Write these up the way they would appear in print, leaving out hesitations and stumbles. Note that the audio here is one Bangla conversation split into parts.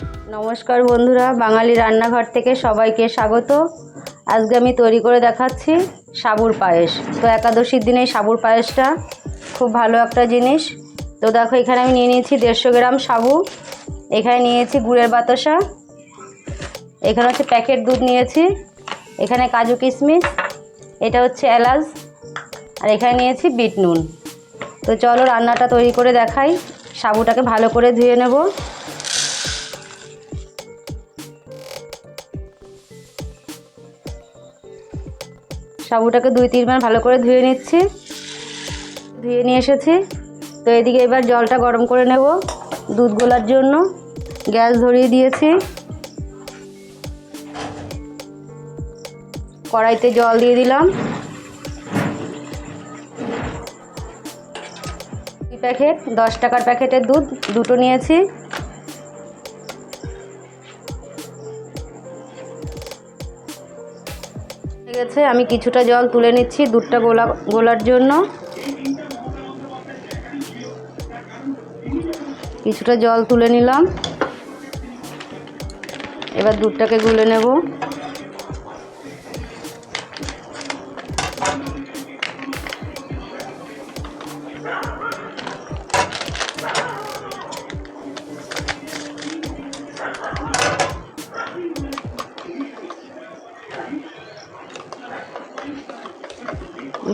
नमस्कार बंधुरा बांगाली रान्नाघर থেকে সবাইকে স্বাগত। আজকে আমি তৈরি করে দেখাচ্ছি সাবুর পায়েস। তো একাদশীর দিনে সাবুর পায়েসটা খুব ভালো একটা জিনিস। তো দেখো এখানে আমি নিয়ে নিয়েছি 150 গ্রাম সাবু, এখানে নিয়েছি গুড়ের বাতাসা, এখানে হচ্ছে প্যাকেট দুধ নিয়েছি, এখানে কাজু কিশমিশ, এটা হচ্ছে এলাচ, আর এখানে নিয়েছি বিট নুন। তো চলো রান্নাটা তৈরি করে দেখাই। সাবুটাকে ভালো করে ধুয়ে নেব। সাবুটাকে 2-3 বার ভালো করে ধুয়ে নিচ্ছি, ধুয়ে নিয়ে এসেছি। তো এদিকে এবার জলটা গরম করে নেব দুধ গোলার জন্য। গ্যাস ধরিয়ে দিয়েছি, কড়াইতে জল দিয়ে দিলাম। প্যাকেট 10 টাকার প্যাকেটের দুধ দুটো নিয়েছি। ঠিক আছে, আমি কিছুটা জল তুলে নিচ্ছি দুধটা গোলার জন্য। কিছুটা জল তুলে নিলাম, এবার দুধটাকে গুলে নেব।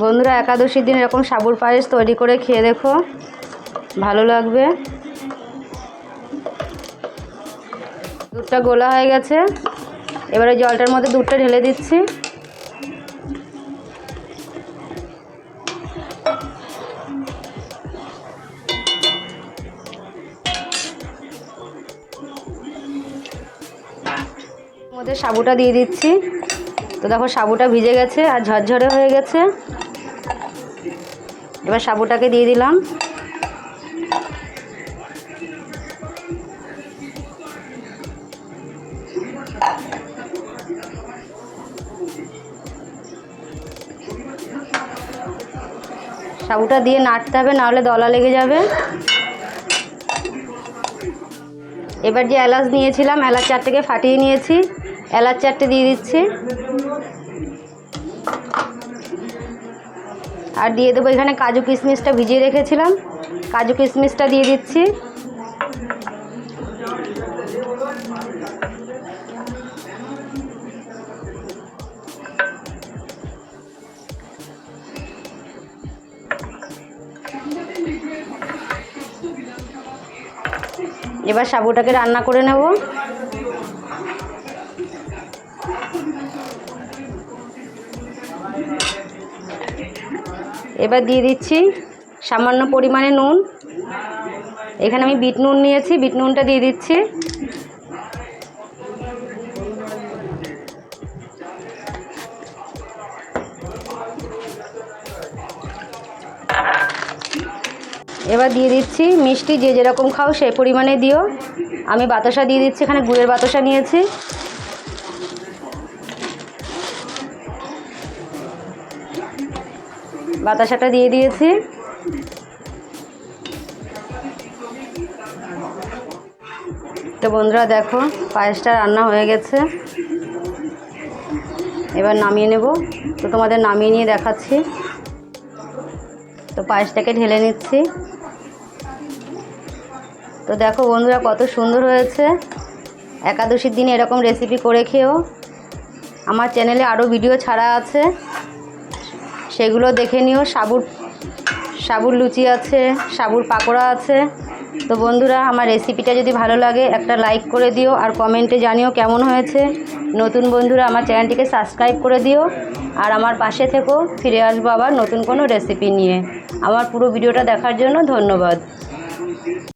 বন্ধুরা একাদশীর দিন এরকম সাবুর পায়েস তৈরি করে খেয়ে দেখো, ভালো লাগবে। দুধটা গোলা হয়ে গেছে, এবারে জলটার মধ্যে দুধটা ঢেলে দিচ্ছি। মধ্যে সাবুটা দিয়ে দিচ্ছি। তো দেখো সাবুটা ভিজে গেছে আর ঝরঝরে হয়ে গেছে। এবার সাবুটাকে দিয়ে দিলাম। সাবুটা দিয়ে নাড়তে হবে, নাহলে দলা লেগে যাবে। এবার যে এলাচ নিয়েছিলাম, এলাচ চারটেকে ফাটিয়ে নিয়েছি, এলাচ চারটে দিয়ে দিচ্ছি। আর দিয়ে দেবো এখানে কাজু কিশমিশটা ভিজিয়ে রেখেছিলাম, কাজু কিশমিশটা দিয়ে দিচ্ছি। এবার সাবুটাকে রান্না করে নেব। এবার দিয়ে দিচ্ছি সামান্য পরিমাণে নুন। এখানে আমি বিট নুন নিয়েছি, বিট নুনটা দিয়ে দিচ্ছি। এবার দিয়ে দিচ্ছি মিষ্টি, যে যেরকম খাও সেই পরিমাণে দিও। আমি বাতাসা দিয়ে দিচ্ছি, এখানে গুড়ের বাতাসা নিয়েছি। বাতাসাটা দিয়ে দিয়েছি। তো বন্ধুরা দেখো পায়েসটা রান্না হয়ে গেছে, এবার নামিয়ে নেব। তো তোমাদের নামিয়ে নিয়ে দেখাচ্ছি। তো পায়েসটাকে ঢেলে নিচ্ছি। তো দেখো বন্ধুরা কত সুন্দর হয়েছে। একাদশীর দিনে এরকম রেসিপি করে খেও। আমার চ্যানেলে আরও ভিডিও ছাড়া আছে, সেগুলো দেখে নিও। সাবুর লুচি আছে, সাবুর পাকোড়া আছে। তো বন্ধুরা আমার রেসিপিটা যদি ভালো লাগে একটা লাইক করে দিও, আর কমেন্টে জানিও কেমন হয়েছে। নতুন বন্ধুরা আমার চ্যানেলটিকে সাবস্ক্রাইব করে দিও, আর আমার পাশে থেকো। ফিরে আসবো আবার নতুন কোনো রেসিপি নিয়ে। আমার পুরো ভিডিওটা দেখার জন্য ধন্যবাদ।